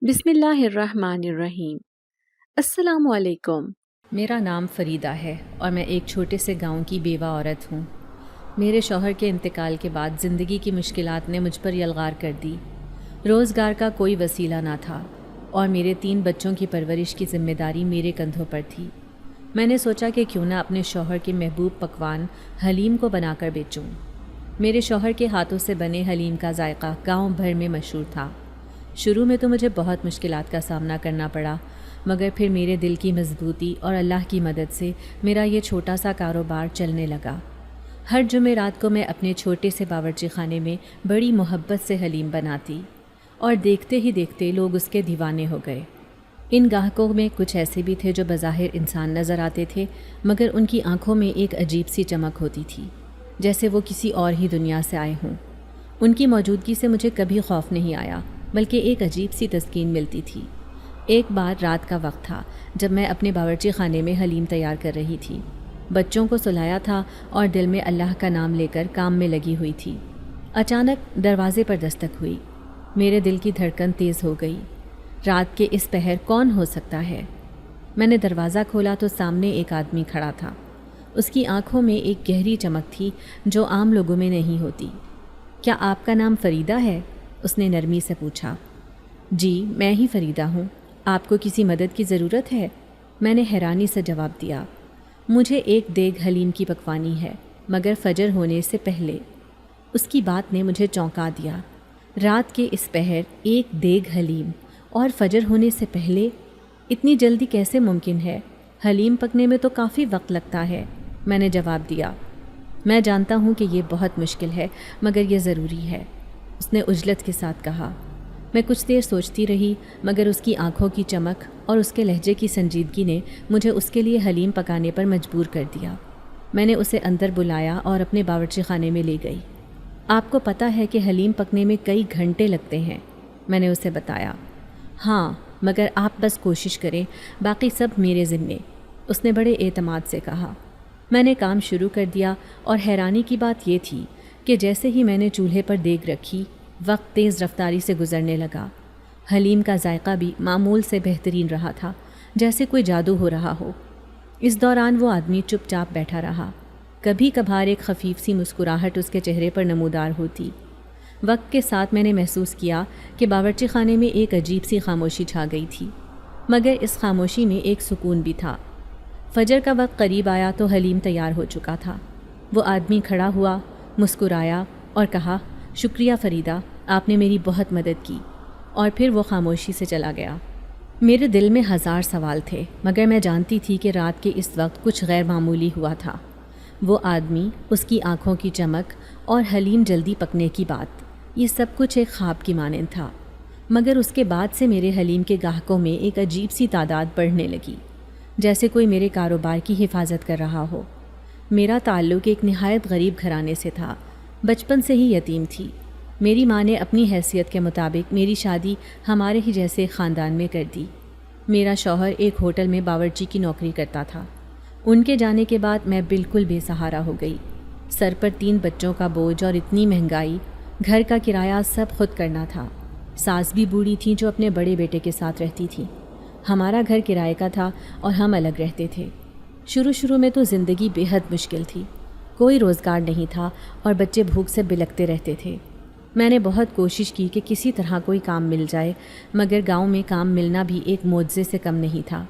بسم اللہ الرحمن الرحیم۔ السلام علیکم۔ میرا نام فریدہ ہے اور میں ایک چھوٹے سے گاؤں کی بیوہ عورت ہوں۔ میرے شوہر کے انتقال کے بعد زندگی کی مشکلات نے مجھ پر یلغار کر دی۔ روزگار کا کوئی وسیلہ نہ تھا اور میرے 3 بچوں کی پرورش کی ذمہ داری میرے کندھوں پر تھی۔ میں نے سوچا کہ کیوں نہ اپنے شوہر کے محبوب پکوان حلیم کو بنا کر بیچوں۔ میرے شوہر کے ہاتھوں سے بنے حلیم کا ذائقہ گاؤں بھر میں مشہور تھا۔ شروع میں تو مجھے بہت مشکلات کا سامنا کرنا پڑا، مگر پھر میرے دل کی مضبوطی اور اللہ کی مدد سے میرا یہ چھوٹا سا کاروبار چلنے لگا۔ ہر جمعرات کو میں اپنے چھوٹے سے باورچی خانے میں بڑی محبت سے حلیم بناتی اور دیکھتے ہی دیکھتے لوگ اس کے دیوانے ہو گئے۔ ان گاہکوں میں کچھ ایسے بھی تھے جو بظاہر انسان نظر آتے تھے، مگر ان کی آنکھوں میں ایک عجیب سی چمک ہوتی تھی، جیسے وہ کسی اور ہی دنیا سے آئے ہوں۔ ان کی موجودگی سے مجھے کبھی خوف نہیں آیا، بلکہ ایک عجیب سی تسکین ملتی تھی۔ ایک بار رات کا وقت تھا جب میں اپنے باورچی خانے میں حلیم تیار کر رہی تھی۔ بچوں کو سلایا تھا اور دل میں اللہ کا نام لے کر کام میں لگی ہوئی تھی۔ اچانک دروازے پر دستک ہوئی۔ میرے دل کی دھڑکن تیز ہو گئی۔ رات کے اس پہر کون ہو سکتا ہے؟ میں نے دروازہ کھولا تو سامنے ایک آدمی کھڑا تھا۔ اس کی آنکھوں میں ایک گہری چمک تھی جو عام لوگوں میں نہیں ہوتی۔ کیا آپ کا نام فریدہ ہے؟ اس نے نرمی سے پوچھا۔ جی، میں ہی فریدہ ہوں۔ آپ کو کسی مدد کی ضرورت ہے؟ میں نے حیرانی سے جواب دیا۔ مجھے ایک دیگ حلیم کی پکوانی ہے، مگر فجر ہونے سے پہلے۔ اس کی بات نے مجھے چونکا دیا۔ رات کے اس پہر ایک دیگ حلیم اور فجر ہونے سے پہلے؟ اتنی جلدی کیسے ممکن ہے؟ حلیم پکنے میں تو کافی وقت لگتا ہے، میں نے جواب دیا۔ میں جانتا ہوں کہ یہ بہت مشکل ہے، مگر یہ ضروری ہے، اس نے عجلت کے ساتھ کہا۔ میں کچھ دیر سوچتی رہی، مگر اس کی آنکھوں کی چمک اور اس کے لہجے کی سنجیدگی نے مجھے اس کے لیے حلیم پکانے پر مجبور کر دیا۔ میں نے اسے اندر بلایا اور اپنے باورچی خانے میں لے گئی۔ آپ کو پتہ ہے کہ حلیم پکنے میں کئی گھنٹے لگتے ہیں، میں نے اسے بتایا۔ ہاں، مگر آپ بس کوشش کریں، باقی سب میرے ذمے، اس نے بڑے اعتماد سے کہا۔ میں نے کام شروع کر دیا اور حیرانی کی بات یہ تھی کہ جیسے ہی میں نے چولہے پر دیگ رکھی، وقت تیز رفتاری سے گزرنے لگا۔ حلیم کا ذائقہ بھی معمول سے بہترین رہا تھا، جیسے کوئی جادو ہو رہا ہو۔ اس دوران وہ آدمی چپ چاپ بیٹھا رہا۔ کبھی کبھار ایک خفیف سی مسکراہٹ اس کے چہرے پر نمودار ہوتی۔ وقت کے ساتھ میں نے محسوس کیا کہ باورچی خانے میں ایک عجیب سی خاموشی چھا گئی تھی، مگر اس خاموشی میں ایک سکون بھی تھا۔ فجر کا وقت قریب آیا تو حلیم تیار ہو چکا تھا۔ وہ آدمی کھڑا ہوا، مسکرایا اور کہا، شکریہ فریدہ، آپ نے میری بہت مدد کی، اور پھر وہ خاموشی سے چلا گیا۔ میرے دل میں 1000 سوال تھے، مگر میں جانتی تھی کہ رات کے اس وقت کچھ غیر معمولی ہوا تھا۔ وہ آدمی، اس کی آنکھوں کی چمک اور حلیم جلدی پکنے کی بات، یہ سب کچھ ایک خواب کی مانند تھا۔ مگر اس کے بعد سے میرے حلیم کے گاہکوں میں ایک عجیب سی تعداد بڑھنے لگی، جیسے کوئی میرے کاروبار کی حفاظت کر رہا ہو۔ میرا تعلق ایک نہایت غریب گھرانے سے تھا، بچپن سے ہی یتیم تھی۔ میری ماں نے اپنی حیثیت کے مطابق میری شادی ہمارے ہی جیسے خاندان میں کر دی۔ میرا شوہر ایک ہوٹل میں باورچی کی نوکری کرتا تھا۔ ان کے جانے کے بعد میں بالکل بے سہارا ہو گئی۔ سر پر 3 بچوں کا بوجھ اور اتنی مہنگائی، گھر کا کرایہ سب خود کرنا تھا۔ ساس بھی بوڑھی تھیں جو اپنے بڑے بیٹے کے ساتھ رہتی تھیں۔ ہمارا گھر کرائے کا تھا اور ہم الگ رہتے تھے۔ شروع میں تو زندگی بے حد مشکل تھی۔ کوئی روزگار نہیں تھا اور بچے بھوک سے بلکتے رہتے تھے۔ میں نے بہت کوشش کی کہ کسی طرح کوئی کام مل جائے، مگر گاؤں میں کام ملنا بھی ایک معجزے سے کم نہیں تھا۔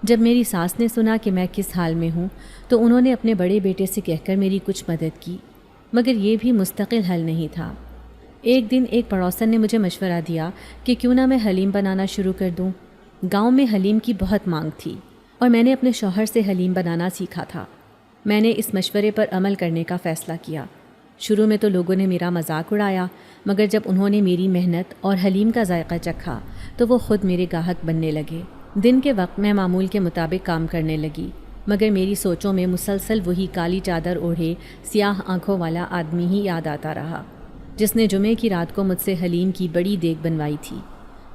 جب میری ساس نے سنا کہ میں کس حال میں ہوں تو انہوں نے اپنے بڑے بیٹے سے کہہ کر میری کچھ مدد کی، مگر یہ بھی مستقل حل نہیں تھا۔ ایک دن ایک پڑوسن نے مجھے مشورہ دیا کہ کیوں نہ میں حلیم بنانا شروع کر دوں۔ گاؤں میں حلیم کی بہت مانگ تھی اور میں نے اپنے شوہر سے حلیم بنانا سیکھا تھا۔ میں نے اس مشورے پر عمل کرنے کا فیصلہ کیا۔ شروع میں تو لوگوں نے میرا مذاق اڑایا، مگر جب انہوں نے میری محنت اور حلیم کا ذائقہ چکھا تو وہ خود میرے گاہک بننے لگے۔ دن کے وقت میں معمول کے مطابق کام کرنے لگی، مگر میری سوچوں میں مسلسل وہی کالی چادر اوڑھے سیاہ آنکھوں والا آدمی ہی یاد آتا رہا، جس نے جمعے کی رات کو مجھ سے حلیم کی بڑی دیگ بنوائی تھی۔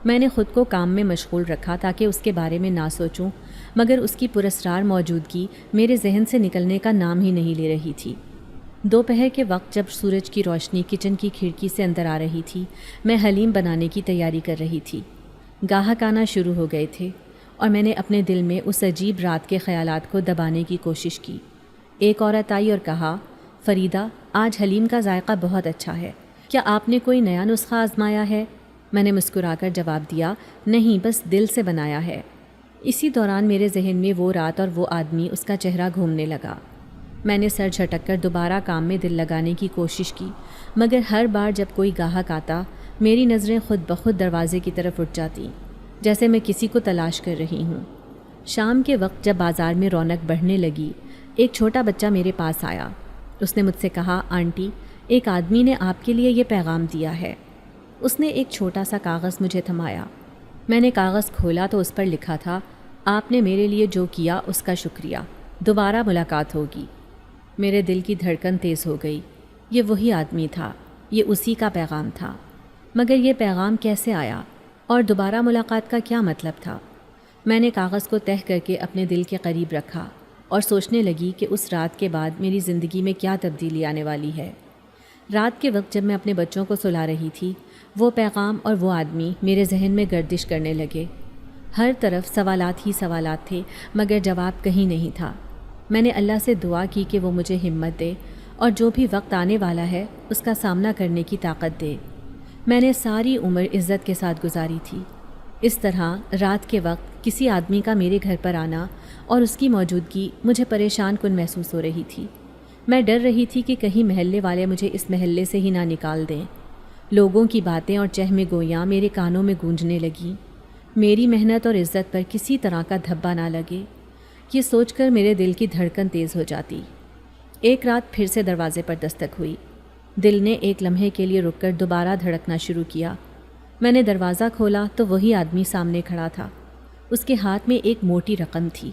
میں نے خود کو کام میں مشغول رکھا تاکہ اس کے بارے میں نہ سوچوں، مگر اس کی پراسرار موجودگی میرے ذہن سے نکلنے کا نام ہی نہیں لے رہی تھی۔ دوپہر کے وقت جب سورج کی روشنی کچن کی کھڑکی سے اندر آ رہی تھی، میں حلیم بنانے کی تیاری کر رہی تھی۔ گاہک آنا شروع ہو گئے تھے اور میں نے اپنے دل میں اس عجیب رات کے خیالات کو دبانے کی کوشش کی۔ ایک عورت آئی اور کہا، فریدہ، آج حلیم کا ذائقہ بہت اچھا ہے، کیا آپ نے کوئی نیا نسخہ آزمایا ہے؟ میں نے مسکرا کر جواب دیا، نہیں، بس دل سے بنایا ہے۔ اسی دوران میرے ذہن میں وہ رات اور وہ آدمی، اس کا چہرہ گھومنے لگا۔ میں نے سر جھٹک کر دوبارہ کام میں دل لگانے کی کوشش کی، مگر ہر بار جب کوئی گاہک آتا میری نظریں خود بخود دروازے کی طرف اٹھ جاتی، جیسے میں کسی کو تلاش کر رہی ہوں۔ شام کے وقت جب بازار میں رونق بڑھنے لگی، ایک چھوٹا بچہ میرے پاس آیا۔ اس نے مجھ سے کہا، آنٹی، ایک آدمی نے آپ کے لیے یہ پیغام دیا ہے۔ اس نے ایک چھوٹا سا کاغذ مجھے تھمایا۔ میں نے کاغذ کھولا تو اس پر لکھا تھا، آپ نے میرے لیے جو کیا اس کا شکریہ، دوبارہ ملاقات ہوگی۔ میرے دل کی دھڑکن تیز ہو گئی۔ یہ وہی آدمی تھا، یہ اسی کا پیغام تھا، مگر یہ پیغام کیسے آیا اور دوبارہ ملاقات کا کیا مطلب تھا؟ میں نے کاغذ کو تہہ کر کے اپنے دل کے قریب رکھا اور سوچنے لگی کہ اس رات کے بعد میری زندگی میں کیا تبدیلی آنے والی ہے۔ رات کے وقت جب میں اپنے بچوں کو سلا رہی تھی، وہ پیغام اور وہ آدمی میرے ذہن میں گردش کرنے لگے۔ ہر طرف سوالات ہی سوالات تھے، مگر جواب کہیں نہیں تھا۔ میں نے اللہ سے دعا کی کہ وہ مجھے ہمت دے اور جو بھی وقت آنے والا ہے اس کا سامنا کرنے کی طاقت دے۔ میں نے ساری عمر عزت کے ساتھ گزاری تھی۔ اس طرح رات کے وقت کسی آدمی کا میرے گھر پر آنا اور اس کی موجودگی مجھے پریشان کن محسوس ہو رہی تھی۔ میں ڈر رہی تھی کہ کہیں محلے والے مجھے اس محلے سے ہی نہ نکال دیں۔ لوگوں کی باتیں اور چہمے گویاں میرے کانوں میں گونجنے لگیں۔ میری محنت اور عزت پر کسی طرح کا دھبا نہ لگے، یہ سوچ کر میرے دل کی دھڑکن تیز ہو جاتی۔ ایک رات پھر سے دروازے پر دستک ہوئی۔ دل نے ایک لمحے کے لیے رک کر دوبارہ دھڑکنا شروع کیا۔ میں نے دروازہ کھولا تو وہی آدمی سامنے کھڑا تھا۔ اس کے ہاتھ میں ایک موٹی رقم تھی۔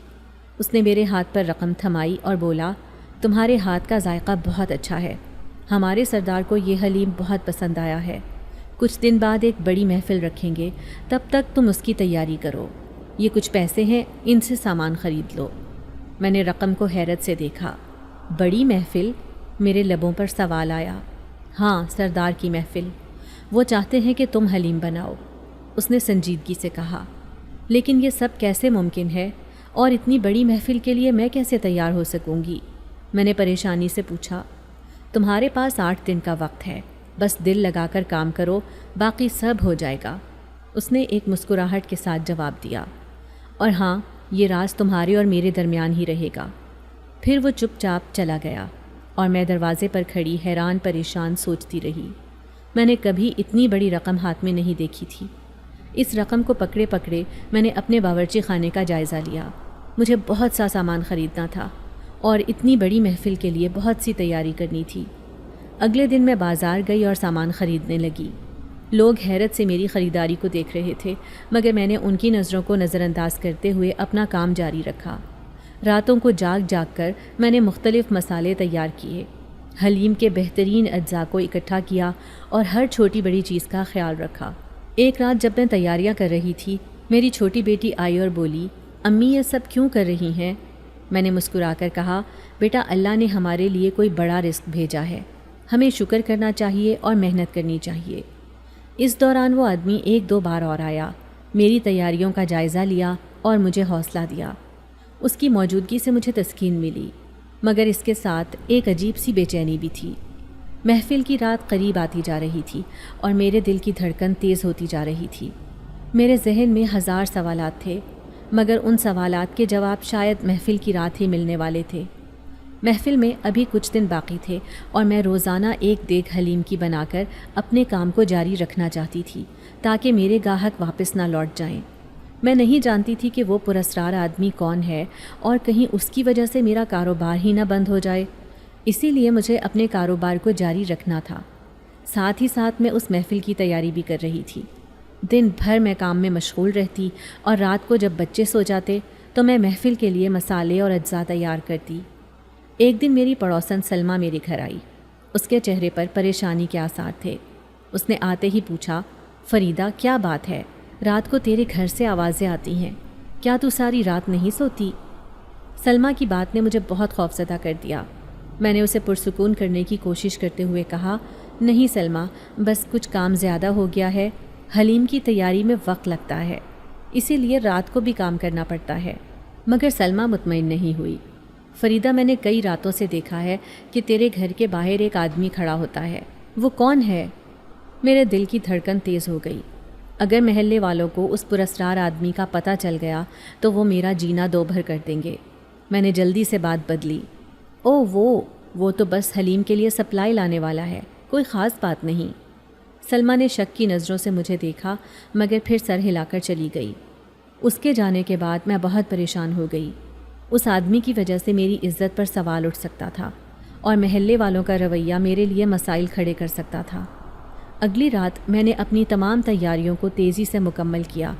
اس نے میرے ہاتھ پر رقم تھمائی اور بولا، تمہارے ہاتھ کا ذائقہ بہت اچھا ہے، ہمارے سردار کو یہ حلیم بہت پسند آیا ہے۔ کچھ دن بعد ایک بڑی محفل رکھیں گے، تب تک تم اس کی تیاری کرو۔ یہ کچھ پیسے ہیں، ان سے سامان خرید لو۔ میں نے رقم کو حیرت سے دیکھا۔ بڑی محفل؟ میرے لبوں پر سوال آیا۔ ہاں، سردار کی محفل۔ وہ چاہتے ہیں کہ تم حلیم بناؤ، اس نے سنجیدگی سے کہا۔ لیکن یہ سب کیسے ممکن ہے اور اتنی بڑی محفل کے لیے میں کیسے تیار ہو سکوں گی؟ میں نے پریشانی سے پوچھا۔ تمہارے پاس 8 دن کا وقت ہے، بس دل لگا کر کام کرو، باقی سب ہو جائے گا، اس نے ایک مسکراہٹ کے ساتھ جواب دیا۔ اور ہاں، یہ راز تمہارے اور میرے درمیان ہی رہے گا۔ پھر وہ چپ چاپ چلا گیا اور میں دروازے پر کھڑی حیران پریشان سوچتی رہی۔ میں نے کبھی اتنی بڑی رقم ہاتھ میں نہیں دیکھی تھی۔ اس رقم کو پکڑے پکڑے میں نے اپنے باورچی خانے کا جائزہ لیا۔ مجھے بہت سا سامان خریدنا تھا اور اتنی بڑی محفل کے لیے بہت سی تیاری کرنی تھی۔ اگلے دن میں بازار گئی اور سامان خریدنے لگی۔ لوگ حیرت سے میری خریداری کو دیکھ رہے تھے، مگر میں نے ان کی نظروں کو نظر انداز کرتے ہوئے اپنا کام جاری رکھا۔ راتوں کو جاگ جاگ کر میں نے مختلف مسالے تیار کیے، حلیم کے بہترین اجزاء کو اکٹھا کیا اور ہر چھوٹی بڑی چیز کا خیال رکھا۔ ایک رات جب میں تیاریاں کر رہی تھی، میری چھوٹی بیٹی آئی اور بولی، امی یہ سب کیوں کر رہی ہیں؟ میں نے مسکرا کر کہا، بیٹا، اللہ نے ہمارے لیے کوئی بڑا رزق بھیجا ہے، ہمیں شکر کرنا چاہیے اور محنت کرنی چاہیے۔ اس دوران وہ آدمی 1-2 بار اور آیا، میری تیاریوں کا جائزہ لیا اور مجھے حوصلہ دیا۔ اس کی موجودگی سے مجھے تسکین ملی، مگر اس کے ساتھ ایک عجیب سی بے چینی بھی تھی۔ محفل کی رات قریب آتی جا رہی تھی اور میرے دل کی دھڑکن تیز ہوتی جا رہی تھی۔ میرے ذہن میں 1000 سوالات تھے، مگر ان سوالات کے جواب شاید محفل کی رات ہی ملنے والے تھے۔ محفل میں ابھی کچھ دن باقی تھے اور میں روزانہ ایک دیگ حلیم کی بنا کر اپنے کام کو جاری رکھنا چاہتی تھی تاکہ میرے گاہک واپس نہ لوٹ جائیں۔ میں نہیں جانتی تھی کہ وہ پراسرار آدمی کون ہے اور کہیں اس کی وجہ سے میرا کاروبار ہی نہ بند ہو جائے، اسی لیے مجھے اپنے کاروبار کو جاری رکھنا تھا۔ ساتھ ہی ساتھ میں اس محفل کی تیاری بھی کر رہی تھی۔ دن بھر میں کام میں مشغول رہتی اور رات کو جب بچے سو جاتے تو میں محفل کے لیے مسالے اور اجزاء تیار کرتی۔ ایک دن میری پڑوسن سلمہ میرے گھر آئی۔ اس کے چہرے پر پریشانی کے آثار تھے۔ اس نے آتے ہی پوچھا، فریدہ، کیا بات ہے؟ رات کو تیرے گھر سے آوازیں آتی ہیں، کیا تو ساری رات نہیں سوتی؟ سلمہ کی بات نے مجھے بہت خوفزدہ کر دیا۔ میں نے اسے پرسکون کرنے کی کوشش کرتے ہوئے کہا، نہیں سلمہ، بس کچھ کام زیادہ ہو گیا ہے، حلیم کی تیاری میں وقت لگتا ہے، اسی لیے رات کو بھی کام کرنا پڑتا ہے۔ مگر سلمیٰ مطمئن نہیں ہوئی۔ فریدہ، میں نے کئی راتوں سے دیکھا ہے کہ تیرے گھر کے باہر ایک آدمی کھڑا ہوتا ہے، وہ کون ہے؟ میرے دل کی دھڑکن تیز ہو گئی۔ اگر محلے والوں کو اس پراسرار آدمی کا پتہ چل گیا تو وہ میرا جینا دو بھر کر دیں گے۔ میں نے جلدی سے بات بدلی۔ وہ تو بس حلیم کے لیے سپلائی لانے والا ہے، کوئی خاص بات نہیں۔ سلمیٰ نے شک کی نظروں سے مجھے دیکھا مگر پھر سر ہلا کر چلی گئی۔ اس کے جانے کے بعد میں بہت پریشان ہو گئی۔ اس آدمی کی وجہ سے میری عزت پر سوال اٹھ سکتا تھا اور محلے والوں کا رویہ میرے لیے مسائل کھڑے کر سکتا تھا۔ اگلی رات میں نے اپنی تمام تیاریوں کو تیزی سے مکمل کیا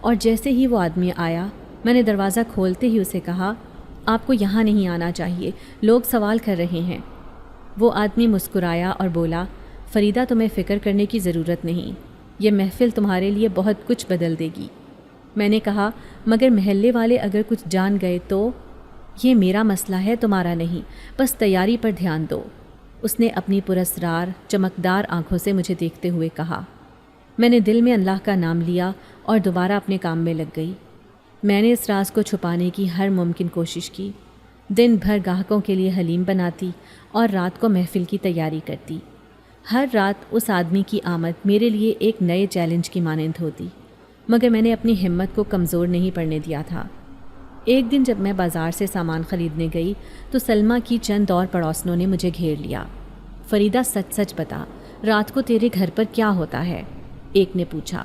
اور جیسے ہی وہ آدمی آیا میں نے دروازہ کھولتے ہی اسے کہا، آپ کو یہاں نہیں آنا چاہیے، لوگ سوال کر رہے ہیں۔ وہ آدمی مسکرایا اور بولا، فریدہ تمہیں فکر کرنے کی ضرورت نہیں، یہ محفل تمہارے لیے بہت کچھ بدل دے گی۔ میں نے کہا، مگر محلے والے اگر کچھ جان گئے تو؟ یہ میرا مسئلہ ہے، تمہارا نہیں، بس تیاری پر دھیان دو۔ اس نے اپنی پراسرار چمکدار آنکھوں سے مجھے دیکھتے ہوئے کہا۔ میں نے دل میں اللہ کا نام لیا اور دوبارہ اپنے کام میں لگ گئی۔ میں نے اس راز کو چھپانے کی ہر ممکن کوشش کی۔ دن بھر گاہکوں کے لیے حلیم بناتی اور رات کو محفل کی تیاری کرتی۔ ہر رات اس آدمی کی آمد میرے لیے ایک نئے چیلنج کی مانند ہوتی، مگر میں نے اپنی ہمت کو کمزور نہیں پڑنے دیا تھا۔ ایک دن جب میں بازار سے سامان خریدنے گئی تو سلمیٰ کی چند اور پڑوسنوں نے مجھے گھیر لیا۔ فریدہ، سچ سچ بتا، رات کو تیرے گھر پر کیا ہوتا ہے؟ ایک نے پوچھا۔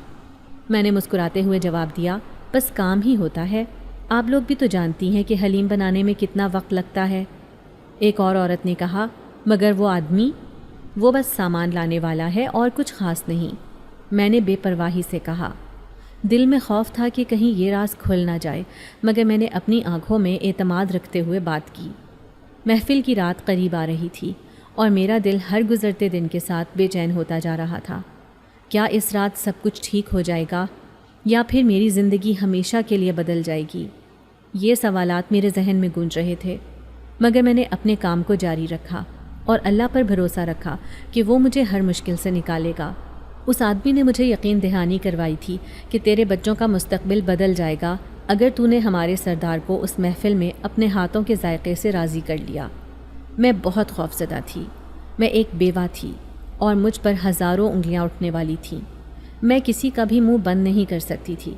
میں نے مسکراتے ہوئے جواب دیا، بس کام ہی ہوتا ہے، آپ لوگ بھی تو جانتی ہیں کہ حلیم بنانے میں کتنا وقت لگتا ہے۔ ایک اور عورت نے کہا، مگر وہ آدمی؟ وہ بس سامان لانے والا ہے اور کچھ خاص نہیں، میں نے بے پرواہی سے کہا۔ دل میں خوف تھا کہ کہیں یہ راز کھل نہ جائے، مگر میں نے اپنی آنکھوں میں اعتماد رکھتے ہوئے بات کی۔ محفل کی رات قریب آ رہی تھی اور میرا دل ہر گزرتے دن کے ساتھ بے چین ہوتا جا رہا تھا۔ کیا اس رات سب کچھ ٹھیک ہو جائے گا یا پھر میری زندگی ہمیشہ کے لیے بدل جائے گی؟ یہ سوالات میرے ذہن میں گونج رہے تھے، مگر میں نے اپنے کام کو جاری رکھا اور اللہ پر بھروسہ رکھا کہ وہ مجھے ہر مشکل سے نکالے گا۔ اس آدمی نے مجھے یقین دہانی کروائی تھی کہ تیرے بچوں کا مستقبل بدل جائے گا اگر تو نے ہمارے سردار کو اس محفل میں اپنے ہاتھوں کے ذائقے سے راضی کر لیا۔ میں بہت خوفزدہ تھی، میں ایک بیوہ تھی اور مجھ پر ہزاروں انگلیاں اٹھنے والی تھیں۔ میں کسی کا بھی منہ بند نہیں کر سکتی تھی۔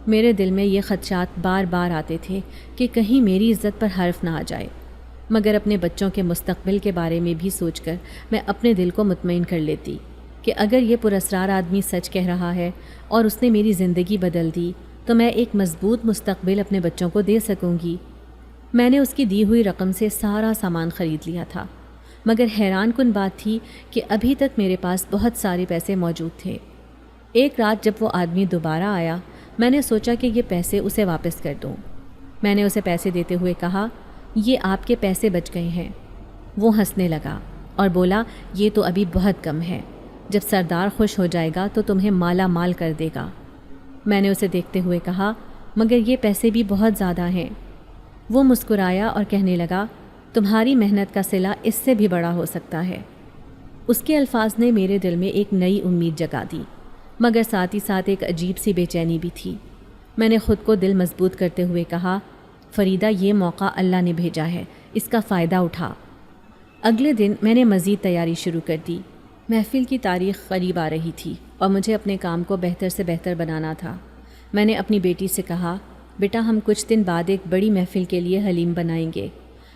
میرے دل میں یہ خدشات بار بار آتے تھے کہ کہیں میری عزت پر حرف نہ آ جائے، مگر اپنے بچوں کے مستقبل کے بارے میں بھی سوچ کر میں اپنے دل کو مطمئن کر لیتی کہ اگر یہ پراسرار آدمی سچ کہہ رہا ہے اور اس نے میری زندگی بدل دی تو میں ایک مضبوط مستقبل اپنے بچوں کو دے سکوں گی۔ میں نے اس کی دی ہوئی رقم سے سارا سامان خرید لیا تھا، مگر حیران کن بات تھی کہ ابھی تک میرے پاس بہت سارے پیسے موجود تھے۔ ایک رات جب وہ آدمی دوبارہ آیا، میں نے سوچا کہ یہ پیسے اسے واپس کر دوں۔ میں نے اسے پیسے دیتے ہوئے کہا، یہ آپ کے پیسے بچ گئے ہیں۔ وہ ہنسنے لگا اور بولا، یہ تو ابھی بہت کم ہے، جب سردار خوش ہو جائے گا تو تمہیں مالا مال کر دے گا۔ میں نے اسے دیکھتے ہوئے کہا، مگر یہ پیسے بھی بہت زیادہ ہیں۔ وہ مسکرایا اور کہنے لگا، تمہاری محنت کا صلہ اس سے بھی بڑا ہو سکتا ہے۔ اس کے الفاظ نے میرے دل میں ایک نئی امید جگا دی، مگر ساتھ ہی ساتھ ایک عجیب سی بے چینی بھی تھی۔ میں نے خود کو دل مضبوط کرتے ہوئے کہا، فریدہ، یہ موقع اللہ نے بھیجا ہے، اس کا فائدہ اٹھا۔ اگلے دن میں نے مزید تیاری شروع کر دی۔ محفل کی تاریخ قریب آ رہی تھی اور مجھے اپنے کام کو بہتر سے بہتر بنانا تھا۔ میں نے اپنی بیٹی سے کہا، بیٹا، ہم کچھ دن بعد ایک بڑی محفل کے لیے حلیم بنائیں گے۔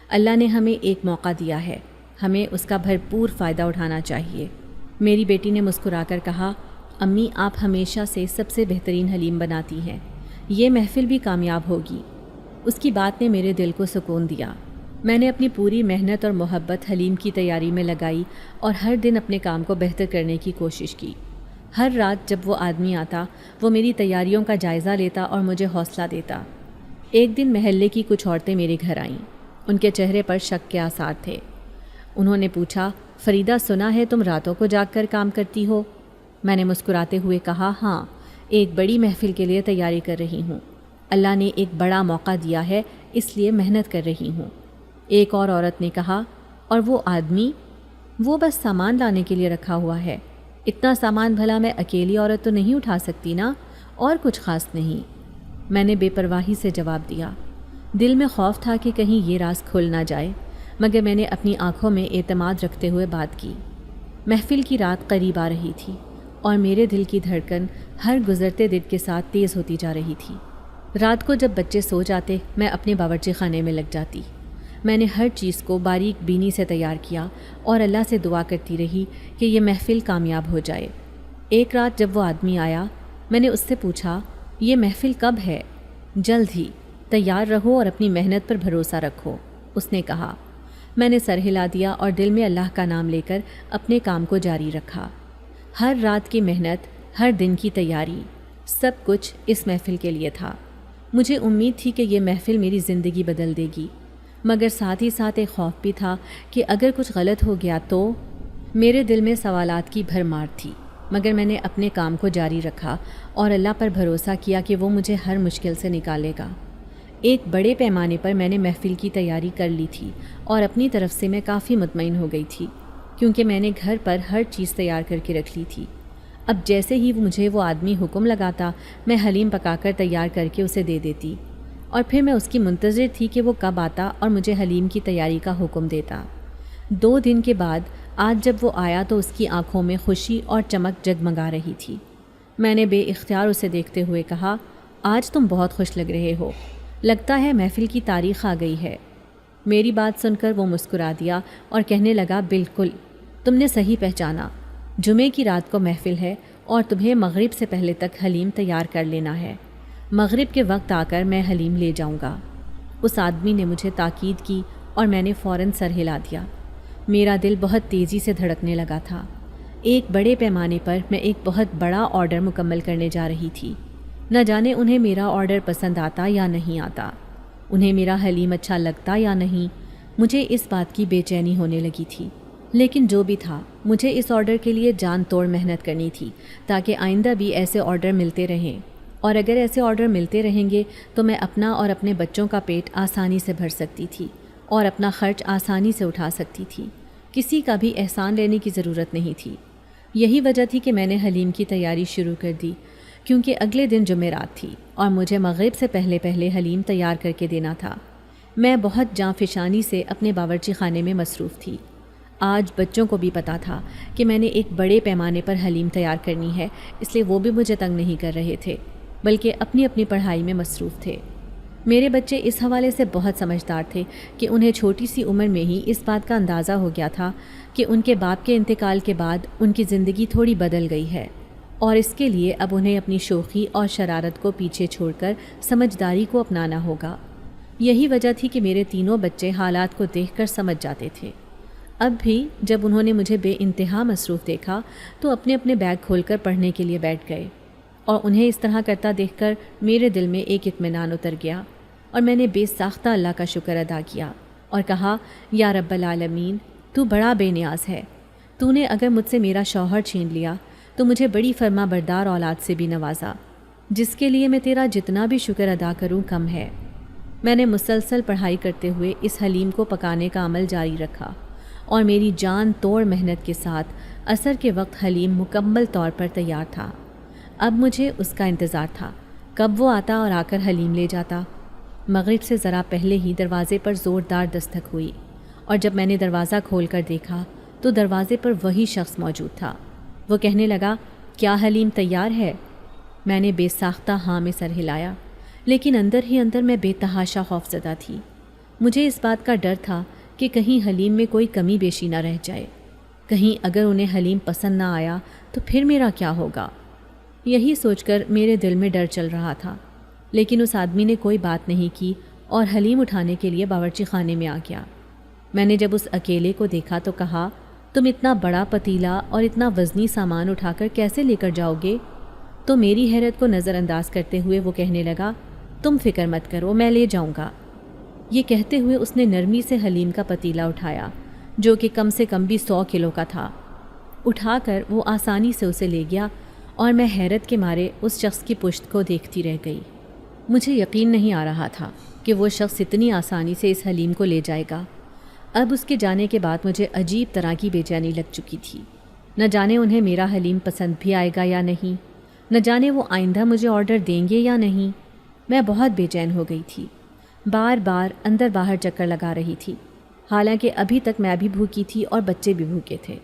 اللہ نے ہمیں ایک موقع دیا ہے، ہمیں اس کا بھرپور فائدہ اٹھانا چاہیے۔ میری بیٹی نے مسکرا کر کہا، امی، آپ ہمیشہ سے سب سے بہترین حلیم بناتی ہیں، یہ محفل بھی کامیاب ہوگی۔ اس کی بات نے میرے دل کو سکون دیا۔ میں نے اپنی پوری محنت اور محبت حلیم کی تیاری میں لگائی اور ہر دن اپنے کام کو بہتر کرنے کی کوشش کی۔ ہر رات جب وہ آدمی آتا، وہ میری تیاریوں کا جائزہ لیتا اور مجھے حوصلہ دیتا۔ ایک دن محلے کی کچھ عورتیں میرے گھر آئیں۔ ان کے چہرے پر شک کے آثار تھے۔ انہوں نے پوچھا، فریدہ، سنا ہے تم راتوں کو جاگ کر کام کرتی ہو؟ میں نے مسکراتے ہوئے کہا، ہاں، ایک بڑی محفل کے لیے تیاری کر رہی ہوں۔ اللہ نے ایک بڑا موقع دیا ہے، اس لیے محنت کر رہی ہوں۔ ایک اور عورت نے کہا، اور وہ آدمی؟ وہ بس سامان لانے کے لیے رکھا ہوا ہے۔ اتنا سامان بھلا میں اکیلی عورت تو نہیں اٹھا سکتی نا، اور کچھ خاص نہیں، میں نے بے پرواہی سے جواب دیا۔ دل میں خوف تھا کہ کہیں یہ راز کھل نہ جائے، مگر میں نے اپنی آنکھوں میں اعتماد رکھتے ہوئے بات کی۔ محفل کی رات قریب آ رہی تھی اور میرے دل کی دھڑکن ہر گزرتے دن کے ساتھ تیز ہوتی جا رہی تھی۔ رات کو جب بچے سو جاتے میں اپنے باورچی خانے میں لگ جاتی۔ میں نے ہر چیز کو باریک بینی سے تیار کیا اور اللہ سے دعا کرتی رہی کہ یہ محفل کامیاب ہو جائے۔ ایک رات جب وہ آدمی آیا، میں نے اس سے پوچھا، یہ محفل کب ہے؟ جلد ہی، تیار رہو اور اپنی محنت پر بھروسہ رکھو، اس نے کہا۔ میں نے سر ہلا دیا اور دل میں اللہ کا نام لے کر اپنے کام کو جاری رکھا۔ ہر رات کی محنت، ہر دن کی تیاری، سب کچھ اس محفل کے لیے تھا۔ مجھے امید تھی کہ یہ محفل میری زندگی بدل دے گی، مگر ساتھ ہی ساتھ ایک خوف بھی تھا کہ اگر کچھ غلط ہو گیا تو۔ میرے دل میں سوالات کی بھرمار تھی، مگر میں نے اپنے کام کو جاری رکھا اور اللہ پر بھروسہ کیا کہ وہ مجھے ہر مشکل سے نکالے گا۔ ایک بڑے پیمانے پر میں نے محفل کی تیاری کر لی تھی اور اپنی طرف سے میں کافی مطمئن ہو گئی تھی، کیونکہ میں نے گھر پر ہر چیز تیار کر کے رکھ لی تھی۔ اب جیسے ہی مجھے وہ آدمی حکم لگاتا، میں حلیم پکا کر تیار کر کے اسے دے دیتی، اور پھر میں اس کی منتظر تھی کہ وہ کب آتا اور مجھے حلیم کی تیاری کا حکم دیتا۔ 2 دن کے بعد آج جب وہ آیا تو اس کی آنکھوں میں خوشی اور چمک جگمگا رہی تھی۔ میں نے بے اختیار اسے دیکھتے ہوئے کہا، آج تم بہت خوش لگ رہے ہو، لگتا ہے محفل کی تاریخ آ گئی ہے۔ میری بات سن کر وہ مسکرا دیا اور کہنے لگا، بالکل، تم نے صحیح پہچانا، جمعے کی رات کو محفل ہے اور تمہیں مغرب سے پہلے تک حلیم تیار کر لینا ہے۔ مغرب کے وقت آ کر میں حلیم لے جاؤں گا۔ اس آدمی نے مجھے تاکید کی اور میں نے فوراً سر ہلا دیا۔ میرا دل بہت تیزی سے دھڑکنے لگا تھا۔ ایک بڑے پیمانے پر میں ایک بہت بڑا آرڈر مکمل کرنے جا رہی تھی۔ نہ جانے انہیں میرا آرڈر پسند آتا یا نہیں آتا، انہیں میرا حلیم اچھا لگتا یا نہیں، مجھے اس بات کی بے چینی ہونے لگی تھی۔ لیکن جو بھی تھا، مجھے اس آرڈر کے لیے جان توڑ محنت کرنی تھی تاکہ آئندہ بھی ایسے آرڈر ملتے رہیں، اور اگر ایسے آرڈر ملتے رہیں گے تو میں اپنا اور اپنے بچوں کا پیٹ آسانی سے بھر سکتی تھی اور اپنا خرچ آسانی سے اٹھا سکتی تھی۔ کسی کا بھی احسان لینے کی ضرورت نہیں تھی۔ یہی وجہ تھی کہ میں نے حلیم کی تیاری شروع کر دی، کیونکہ اگلے دن جمعرات تھی اور مجھے مغرب سے پہلے حلیم تیار کر کے دینا تھا۔ میں بہت جاں فشانی سے اپنے باورچی خانے میں مصروف تھی۔ آج بچوں کو بھی پتا تھا کہ میں نے ایک بڑے پیمانے پر حلیم تیار کرنی ہے، اس لیے وہ بھی مجھے تنگ نہیں کر رہے تھے، بلکہ اپنی اپنی پڑھائی میں مصروف تھے۔ میرے بچے اس حوالے سے بہت سمجھدار تھے کہ انہیں چھوٹی سی عمر میں ہی اس بات کا اندازہ ہو گیا تھا کہ ان کے باپ کے انتقال کے بعد ان کی زندگی تھوڑی بدل گئی ہے، اور اس کے لیے اب انہیں اپنی شوخی اور شرارت کو پیچھے چھوڑ کر سمجھداری کو اپنانا ہوگا۔ یہی وجہ تھی کہ میرے تینوں بچے حالات کو دیکھ کر سمجھ جاتے تھے۔ اب بھی جب انہوں نے مجھے بے انتہا مصروف دیکھا تو اپنے اپنے بیگ کھول کر پڑھنے کے لیے بیٹھ گئے، اور انہیں اس طرح کرتا دیکھ کر میرے دل میں ایک اطمینان اتر گیا، اور میں نے بے ساختہ اللہ کا شکر ادا کیا اور کہا، یا رب العالمین، تو بڑا بے نیاز ہے، تو نے اگر مجھ سے میرا شوہر چھین لیا تو مجھے بڑی فرما بردار اولاد سے بھی نوازا، جس کے لیے میں تیرا جتنا بھی شکر ادا کروں کم ہے۔ میں نے مسلسل پڑھائی کرتے ہوئے اس حلیم کو پکانے کا عمل جاری رکھا، اور میری جان توڑ محنت کے ساتھ عصر کے وقت حلیم مکمل طور پر تیار تھا۔ اب مجھے اس کا انتظار تھا، کب وہ آتا اور آ کر حلیم لے جاتا۔ مغرب سے ذرا پہلے ہی دروازے پر زوردار دستک ہوئی، اور جب میں نے دروازہ کھول کر دیکھا تو دروازے پر وہی شخص موجود تھا۔ وہ کہنے لگا، کیا حلیم تیار ہے؟ میں نے بے ساختہ ہاں میں سر ہلایا، لیکن اندر ہی اندر میں بے تحاشا خوفزدہ تھی۔ مجھے اس بات کا ڈر تھا کہ کہیں حلیم میں کوئی کمی بیشی نہ رہ جائے، کہیں اگر انہیں حلیم پسند نہ آیا تو پھر میرا کیا ہوگا۔ یہی سوچ کر میرے دل میں ڈر چل رہا تھا، لیکن اس آدمی نے کوئی بات نہیں کی اور حلیم اٹھانے کے لیے باورچی خانے میں آ گیا۔ میں نے جب اس اکیلے کو دیکھا تو کہا، تم اتنا بڑا پتیلا اور اتنا وزنی سامان اٹھا کر کیسے لے کر جاؤ گے؟ تو میری حیرت کو نظر انداز کرتے ہوئے وہ کہنے لگا، تم فکر مت کرو، میں لے جاؤں گا۔ یہ کہتے ہوئے اس نے نرمی سے حلیم کا پتیلا اٹھایا، جو کہ کم سے کم بھی 100 کلو کا تھا۔ اٹھا کر وہ آسانی سے اسے لے گیا، اور میں حیرت کے مارے اس شخص کی پشت کو دیکھتی رہ گئی۔ مجھے یقین نہیں آ رہا تھا کہ وہ شخص اتنی آسانی سے اس حلیم کو لے جائے گا۔ اب اس کے جانے کے بعد مجھے عجیب طرح کی بے چینی لگ چکی تھی۔ نہ جانے انہیں میرا حلیم پسند بھی آئے گا یا نہیں، نہ جانے وہ آئندہ مجھے آرڈر دیں گے یا نہیں۔ میں بہت بے چین ہو گئی تھی، بار بار اندر باہر چکر لگا رہی تھی، حالانکہ ابھی تک میں بھی بھوکی تھی اور بچے بھی بھوکے تھے،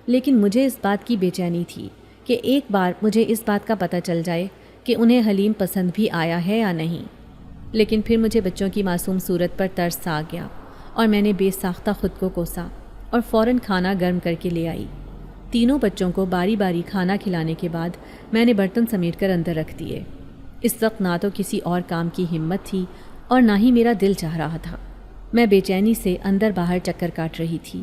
لیکن مجھے اس بات کی بے چینی تھی کہ ایک بار مجھے اس بات کا پتہ چل جائے کہ انہیں حلیم پسند بھی آیا ہے یا نہیں۔ لیکن پھر مجھے بچوں کی معصوم صورت پر ترس آ گیا اور میں نے بے ساختہ خود کو کوسا اور فوراً کھانا گرم کر کے لے آئی۔ تینوں بچوں کو باری باری کھانا کھلانے کے بعد میں نے برتن سمیٹ کر اندر رکھ دیے۔ اس وقت نہ تو کسی اور کام کی ہمت تھی اور نہ ہی میرا دل چاہ رہا تھا۔ میں بے چینی سے اندر باہر چکر کاٹ رہی تھی۔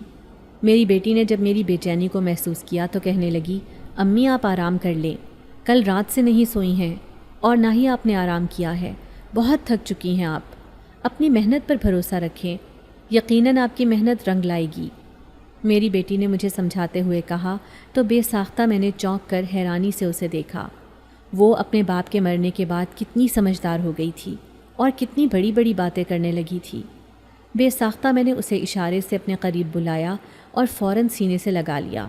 میری بیٹی نے جب میری بے چینی کو محسوس کیا تو کہنے لگی، امی آپ آرام کر لیں، کل رات سے نہیں سوئی ہیں اور نہ ہی آپ نے آرام کیا ہے، بہت تھک چکی ہیں آپ، اپنی محنت پر بھروسہ رکھیں، یقیناً آپ کی محنت رنگ لائے گی۔ میری بیٹی نے مجھے سمجھاتے ہوئے کہا تو بے ساختہ میں نے چونک کر حیرانی سے اسے دیکھا۔ وہ اپنے باپ کے مرنے کے بعد کتنی سمجھدار ہو گئی تھی اور کتنی بڑی بڑی باتیں کرنے لگی تھی۔ بے ساختہ میں نے اسے اشارے سے اپنے قریب بلایا اور فوراً سینے سے لگا لیا۔